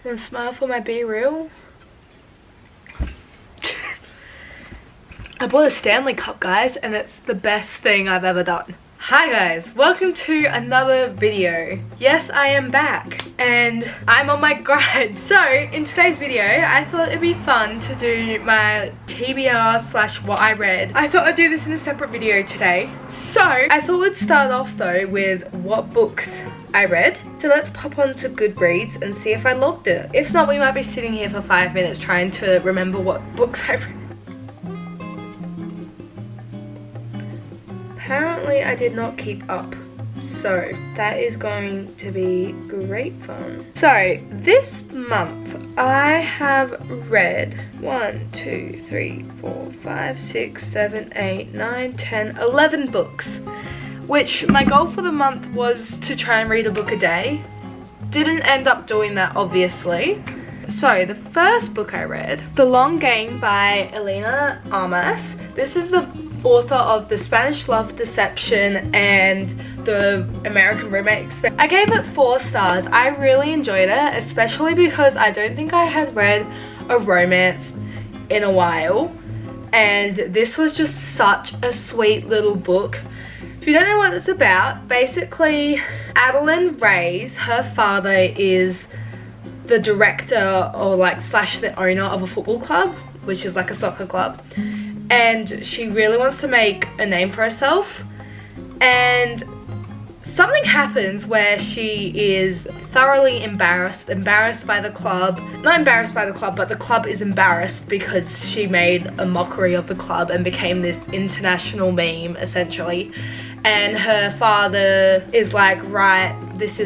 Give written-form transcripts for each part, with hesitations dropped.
And smile for my Be Real. I bought a Stanley Cup, guys, and it's the best thing I've ever done. Hi guys, welcome to another video. Yes, I am back and I'm on my grind. So in today's video, I thought it'd be fun to do my TBR / what I read. I thought I'd do this in a separate video today. So I thought we'd start off though with what books I read. So let's pop on to Goodreads and see if I logged it. If not, we might be sitting here for 5 minutes trying to remember what books I read. Apparently I did not keep up, so that is going to be great fun. So this month I have read 1, 2, 3, 4, 5, 6, 7, 8, 9, 10, 11 books, which my goal for the month was to try and read a book a day. Didn't end up doing that, obviously. So the first book I read, The Long Game by Elena Armas. This is the author of The Spanish Love Deception and The American Roommate Experience. I gave it 4 stars. I really enjoyed it, especially because I don't think I had read a romance in a while, and this was just such a sweet little book. If you don't know what it's about, basically Adeline Reyes, her father is the director or / the owner of a football club, which is like a soccer club, and she really wants to make a name for herself, and something happens where she is thoroughly embarrassed by the club. Not embarrassed by the club, but the club is embarrassed because she made a mockery of the club and became this international meme essentially. And her father is like, right, this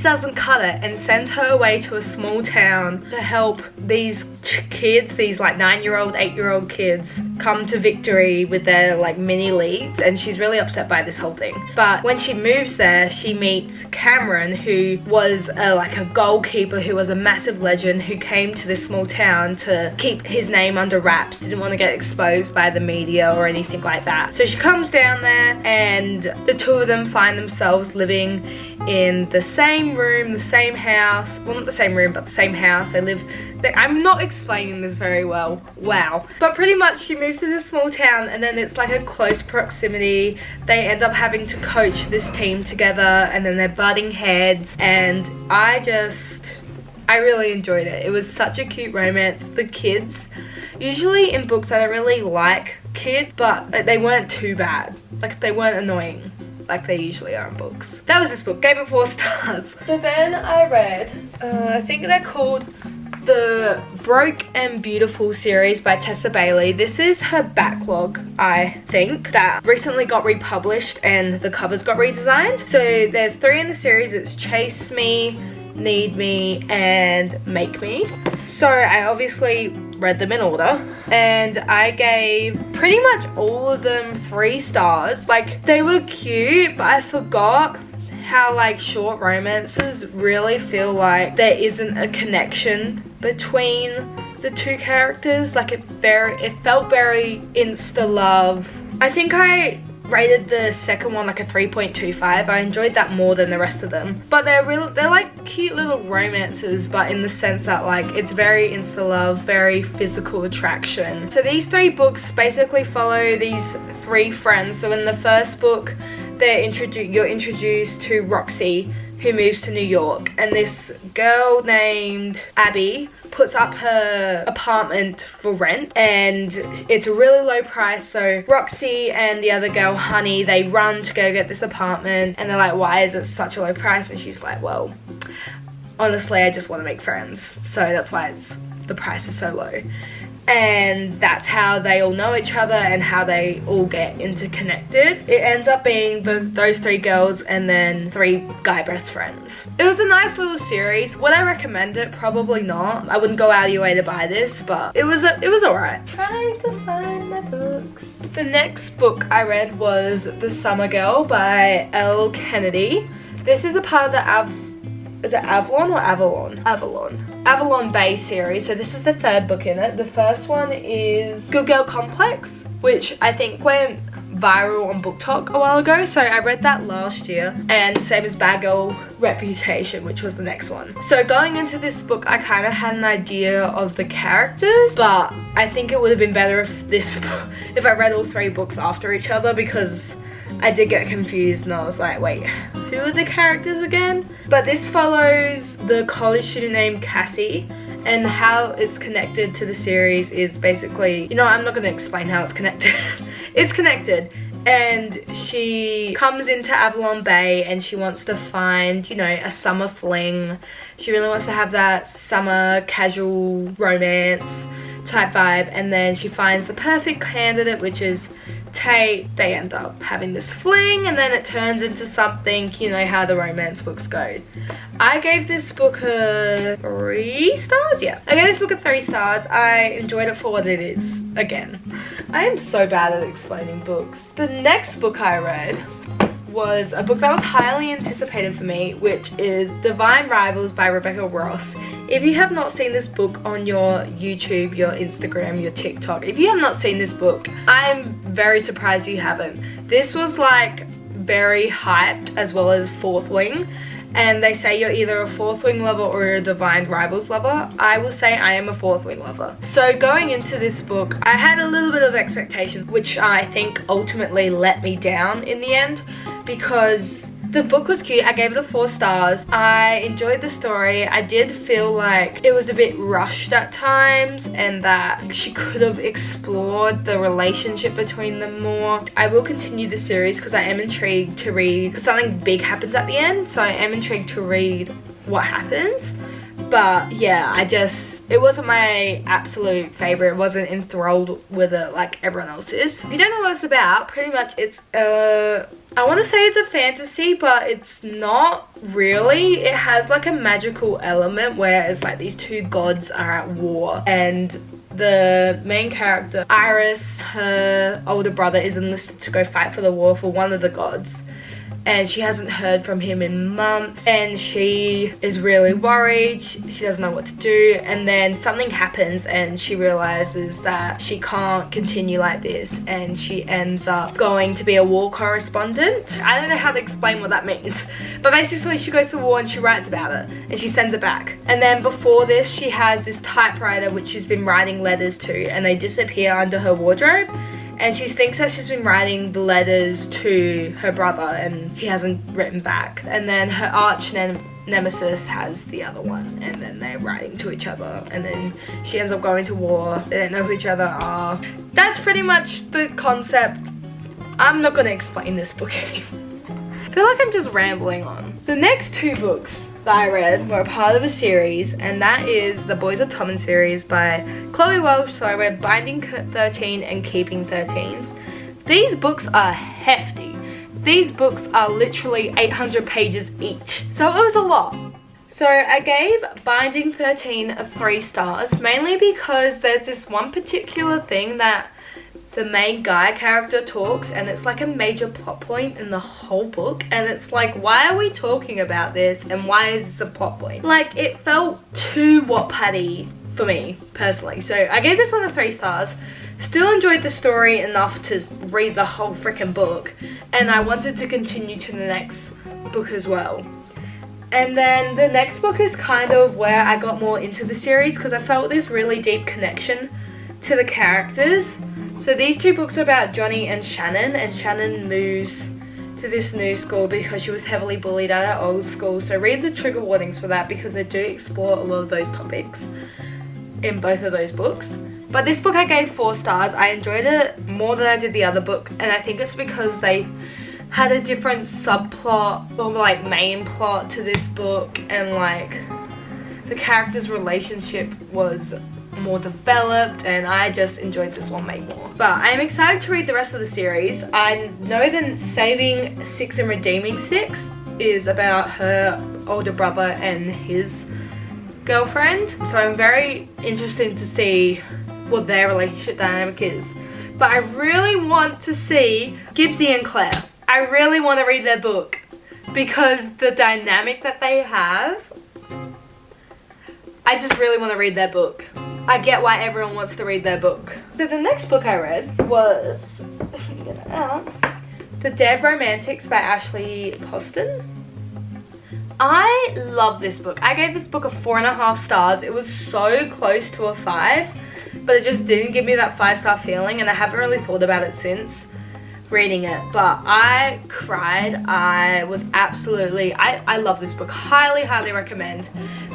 doesn't cut it, and sends her away to a small town to help these kids, these like 9-year-old, 8-year-old kids come to victory with their like mini leagues, and she's really upset by this whole thing. But when she moves there, she meets Cameron, who was like a goalkeeper who was a massive legend who came to this small town to keep his name under wraps, didn't want to get exposed by the media or anything like that. So she comes down there and the two of them find themselves living in the same room, the same house. Well, not the same room, but the same house. They live there. I'm not explaining this very well. Wow. But pretty much she moves to this small town, and then it's like a close proximity. They end up having to coach this team together, and then they're butting heads, and I really enjoyed it. It was such a cute romance. The kids, usually in books I don't really like kids, but they weren't too bad. Like, they weren't annoying like they usually are in books. That was this book. Gave it 4 stars. So then I read, I think they're called the Broke and Beautiful series by Tessa Bailey. This is her backlog, I think, that recently got republished and the covers got redesigned. So there's 3 in the series. It's Chase Me, Need Me, and Make Me. So I obviously read them in order, and I gave pretty much all of them 3 stars. Like, they were cute, but I forgot how like short romances really feel like there isn't a connection between the 2 characters. Like, it felt very insta love. I think I rated the second one like a 3.25. I enjoyed that more than the rest of them. But they're like cute little romances, but in the sense that like it's very insta love, very physical attraction. So these 3 books basically follow these 3 friends. So in the first book, you're introduced to Roxy, who moves to New York, and this girl named Abby puts up her apartment for rent, and it's a really low price. So Roxy and the other girl, Honey, they run to go get this apartment, and they're like, why is it such a low price? And she's like, well, honestly, I just want to make friends, so that's why the price is so low. And that's how they all know each other and how they all get interconnected. It ends up being those 3 girls and then 3 guy best friends. It was a nice little series. Would I recommend it? Probably not. I wouldn't go out of your way to buy this, but it was alright. Trying to find my books. The next book I read was The Summer Girl by Elle Kennedy. This is a part of the is it Avalon or Avalon? Avalon Bay series. So this is the 3rd book in it. The first one is Good Girl Complex, which I think went viral on Book Talk a while ago, so I read that last year, and same as Bad Girl Reputation, which was the next one. So going into this book, I kind of had an idea of the characters, but I think it would have been better if I read all 3 books after each other, because I did get confused and I was like, wait, who are the characters again? But this follows the college student named Cassie, and how it's connected to the series is basically, you know, I'm not going to explain how it's connected. It's connected, and she comes into Avalon Bay and she wants to find, you know, a summer fling. She really wants to have that summer casual romance type vibe, and then she finds the perfect candidate, which is Tate. They end up having this fling, and then it turns into something, you know how the romance books go. I gave this book a 3 stars. Yeah, I gave this book a 3 stars. I enjoyed it for what it is. Again, I am so bad at explaining books. The next book I read was a book that was highly anticipated for me, which is Divine Rivals by Rebecca Ross. If you have not seen this book on your YouTube, your Instagram, your TikTok, if you have not seen this book, I'm very surprised you haven't. This was like very hyped, as well as Fourth Wing, and they say you're either a Fourth Wing lover or a Divine Rivals lover. I will say I am a Fourth Wing lover. So going into this book, I had a little bit of expectations, which I think ultimately let me down in the end, because the book was cute. I gave it a 4 stars. I enjoyed the story. I did feel like it was a bit rushed at times, and that she could have explored the relationship between them more. I will continue the series because I am intrigued to read, because something big happens at the end, so I am intrigued to read what happens. But yeah, it wasn't my absolute favorite. It wasn't enthralled with it like everyone else is. If you don't know what it's about, pretty much it's I want to say it's a fantasy, but it's not really. It has like a magical element where it's like these 2 gods are at war, and the main character, Iris, her older brother, is enlisted to go fight for the war for one of the gods. And she hasn't heard from him in months, and she is really worried. She doesn't know what to do, and then something happens and she realizes that she can't continue like this, and she ends up going to be a war correspondent. I don't know how to explain what that means, but basically she goes to war and she writes about it and she sends it back. And then before this, she has this typewriter which she's been writing letters to, and they disappear under her wardrobe. And she thinks that she's been writing the letters to her brother and he hasn't written back. And then her arch nemesis has the other one, and then they're writing to each other, and then she ends up going to war. They don't know who each other are. That's pretty much the concept. I'm not going to explain this book anymore. I feel like I'm just rambling on. The next 2 books that I read were a part of a series, and that is the Boys of Tommen series by Chloe Welsh. So I read Binding 13 and Keeping 13s. These books are hefty. These books are literally 800 pages each, so it was a lot. So I gave Binding 13 a 3 stars, mainly because there's this one particular thing that the main guy character talks, and it's like a major plot point in the whole book, and it's like, why are we talking about this, and why is this a plot point? Like, it felt too Wattpad-y for me personally. So I gave this one a 3 stars. Still enjoyed the story enough to read the whole freaking book, and I wanted to continue to the next book as well. And then the next book is kind of where I got more into the series, because I felt this really deep connection to the characters. So these 2 books are about Johnny and Shannon moves to this new school because she was heavily bullied at her old school. So read the trigger warnings for that, because they do explore a lot of those topics in both of those books. But this book I gave 4 stars. I enjoyed it more than I did the other book, and I think it's because they had a different subplot or like main plot to this book, and like the characters' relationship was more developed, and I just enjoyed this one way more. But I'm excited to read the rest of the series. I know that Saving 6 and Redeeming 6 is about her older brother and his girlfriend, so I'm very interested to see what their relationship dynamic is. But I really want to see Gibbsy and Claire. I really want to read their book, because the dynamic that they have, I just really want to read their book. I get why everyone wants to read their book. So the next book I read was get it out. The Dead Romantics by Ashley Poston. I love this book. I gave this book a 4.5 stars. It was so close to a 5, but it just didn't give me that 5-star feeling, and I haven't really thought about it since reading it. But I cried. I was absolutely, I love this book. Highly, highly recommend.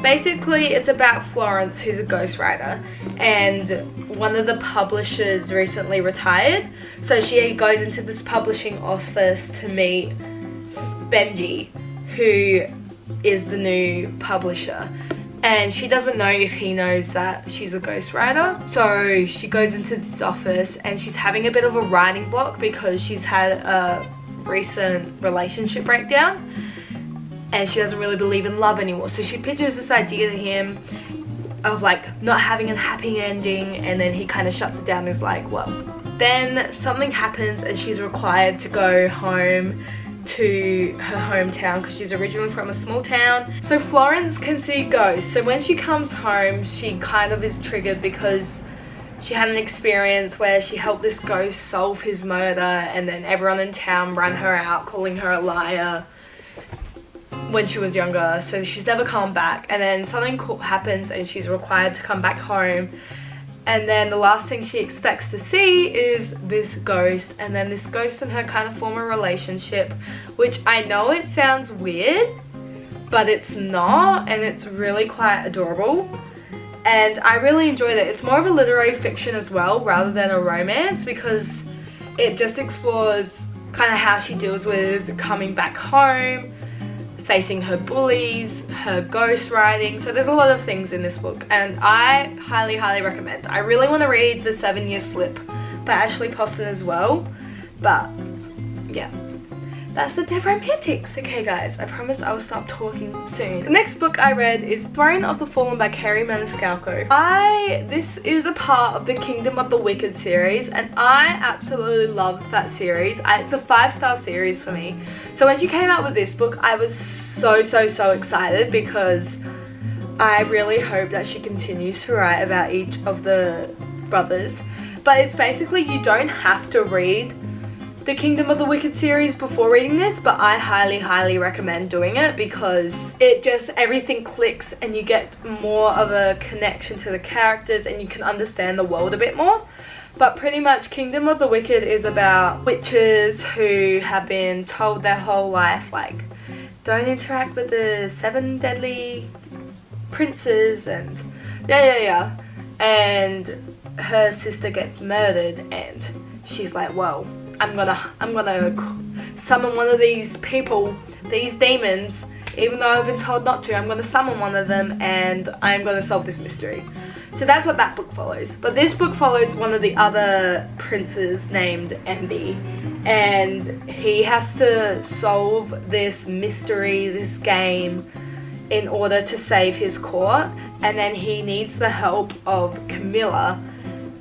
Basically, it's about Florence, who's a ghostwriter, and one of the publishers recently retired. So she goes into this publishing office to meet Benji, who is the new publisher, and she doesn't know if he knows that she's a ghostwriter. So she goes into this office and she's having a bit of a writing block because she's had a recent relationship breakdown and she doesn't really believe in love anymore. So she pitches this idea to him of like not having a happy ending, and then he kind of shuts it down and is like, well. Then something happens and she's required to go home to her hometown because she's originally from a small town. So Florence can see ghosts. So when she comes home, she kind of is triggered because she had an experience where she helped this ghost solve his murder, and then everyone in town ran her out, calling her a liar when she was younger. So she's never come back, and then something cool happens and she's required to come back home. And then the last thing she expects to see is this ghost, and then this ghost and her kind of form a relationship, which I know it sounds weird, but it's not, and it's really quite adorable. And I really enjoyed it. It's more of a literary fiction as well rather than a romance, because it just explores kind of how she deals with coming back home, facing her bullies, her ghostwriting. So there's a lot of things in this book, and I highly, highly recommend. I really want to read The 7-Year Slip by Ashley Poston as well, but yeah. That's The Dead Romantics. Okay guys, I promise I will stop talking soon. The next book I read is Throne of the Fallen by Kerry Maniscalco. This is a part of the Kingdom of the Wicked series, and I absolutely loved that series. It's a 5-star series for me. So when she came out with this book, I was so excited because I really hope that she continues to write about each of the brothers. But it's basically, you don't have to read the Kingdom of the Wicked series before reading this, but I highly recommend doing it because it just, everything clicks and you get more of a connection to the characters and you can understand the world a bit more. But pretty much Kingdom of the Wicked is about witches who have been told their whole life, like, don't interact with the 7 deadly princes, and yeah. And her sister gets murdered and she's like, well, I'm gonna summon one of these people, these demons, even though I've been told not to. I'm gonna summon one of them and I'm gonna solve this mystery. So that's what that book follows. But this book follows one of the other princes named Envy, and he has to solve this mystery, this game, in order to save his court. And then he needs the help of Camilla,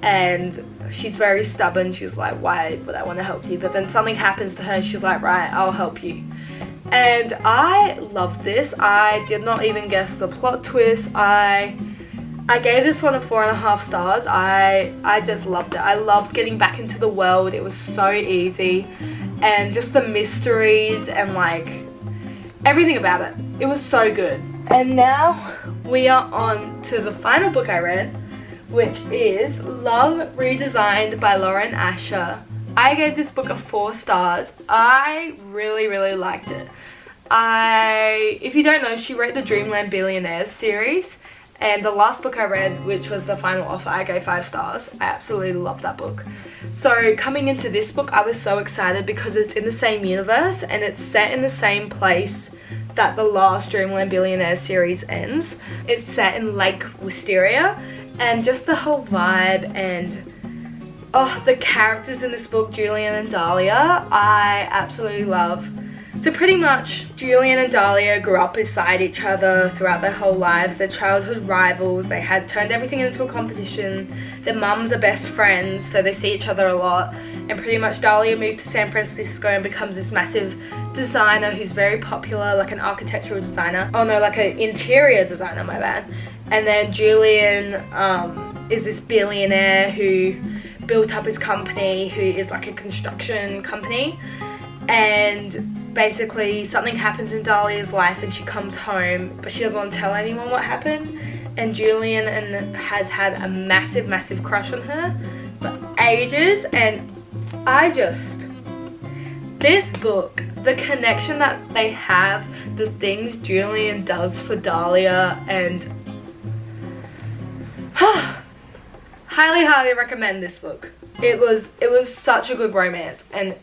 and she's very stubborn. She's like, why would I want to help you? But then something happens to her and she's like, right, I'll help you. And I loved this. I did not even guess the plot twist. I gave this one a 4.5 stars. I just loved it. I loved getting back into the world. It was so easy, and just the mysteries and like everything about it. It was so good. And now we are on to the final book I read, which is Love Redesigned by Lauren Asher. I gave this book a 4 stars. I really liked it. If you don't know, she wrote the Dreamland Billionaires series, and the last book I read, which was The Final Offer, I gave 5 stars. I absolutely loved that book. So coming into this book, I was so excited because it's in the same universe and it's set in the same place that the last Dreamland Billionaires series ends. It's set in Lake Wisteria, and just the whole vibe and the characters in this book, Julian and Dahlia, I absolutely love. So pretty much Julian and Dahlia grew up beside each other throughout their whole lives. They're childhood rivals. They had turned everything into a competition. Their mums are best friends, so they see each other a lot. And pretty much Dahlia moves to San Francisco and becomes this massive designer who's very popular, like an architectural designer. Oh no, like an interior designer, my bad. And then Julian is this billionaire who built up his company, who is like a construction company, and basically something happens in Dahlia's life and she comes home, but she doesn't want to tell anyone what happened, and Julian has had a massive crush on her for ages. And this book, the connection that they have, the things Julian does for Dahlia, and highly recommend this book. It was such a good romance, and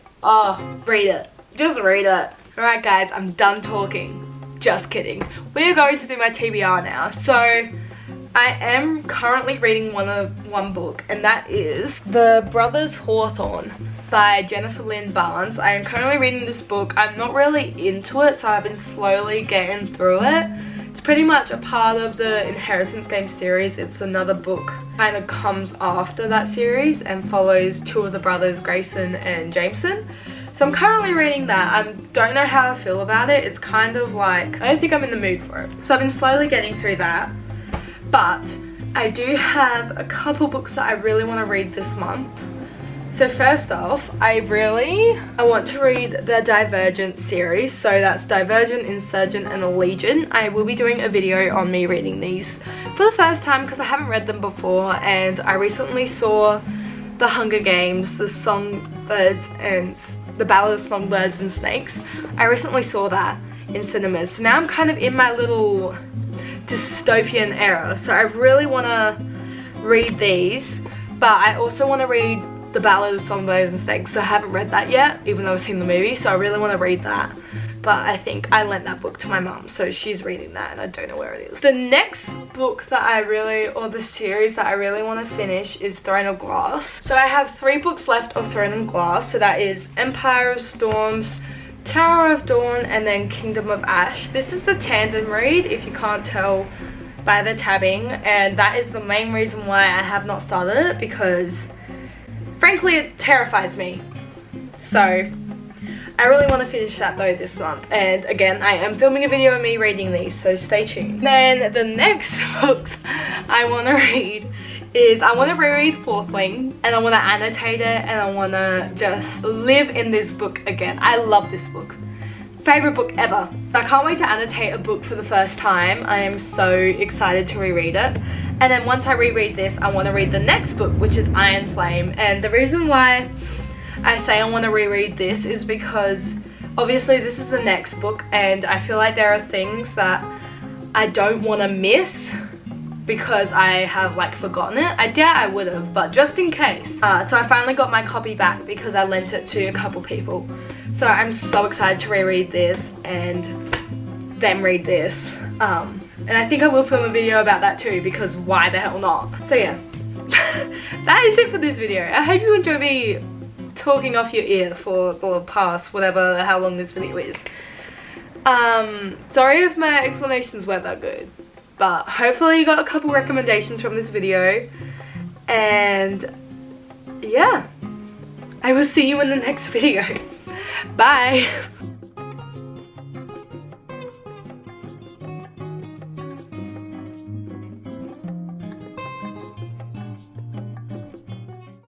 read it. Just read it. Alright guys, I'm done talking. Just kidding. We're going to do my TBR now. So I am currently reading one book, and that is The Brothers Hawthorne by Jennifer Lynn Barnes. I am currently reading this book. I'm not really into it, so I've been slowly getting through it. It's pretty much a part of the Inheritance Game series. It's another book, kind of comes after that series and follows two of the brothers, Grayson and Jameson. So I'm currently reading that. I don't know how I feel about it. It's kind of like, I don't think I'm in the mood for it. So I've been slowly getting through that. But I do have a couple books that I really want to read this month. So first off, I want to read the Divergent series. So that's Divergent, Insurgent and Allegiant. I will be doing a video on me reading these for the first time because I haven't read them before, and I recently saw The Hunger Games, The Songbirds and The Ballad of Songbirds and Snakes. I recently saw that in cinemas. So now I'm kind of in my little dystopian era. So I really want to read these, but I also want to read The Ballad of Songbirds and Snakes. So I haven't read that yet, even though I've seen the movie. So I really want to read that. But I think I lent that book to my mum, so she's reading that and I don't know where it is. The next book that the series that I really want to finish is Throne of Glass. So I have 3 books left of Throne of Glass. So that is Empire of Storms, Tower of Dawn, and then Kingdom of Ash. This is the tandem read, if you can't tell by the tabbing, and that is the main reason why I have not started it, because frankly it terrifies me. So I really want to finish that though this month, and again I am filming a video of me reading these, so stay tuned. Then the next books I want to read is, I want to reread Fourth Wing, and I want to annotate it, and I want to just live in this book again. I love this book. Favorite book ever. I can't wait to annotate a book for the first time. I am so excited to reread it. And then once I reread this, I want to read the next book, which is Iron Flame. And the reason why I say I want to reread this is because obviously this is the next book, and I feel like there are things that I don't want to miss because I have like forgotten it. I doubt I would have, but just in case. So I finally got my copy back because I lent it to a couple people. So I'm so excited to reread this and then read this. And I think I will film a video about that too, because why the hell not? So yeah, that is it for this video. I hope you enjoy me talking off your ear for the past how long this video is. Sorry if my explanations weren't that good, but hopefully you got a couple recommendations from this video, and yeah, I will see you in the next video. Bye!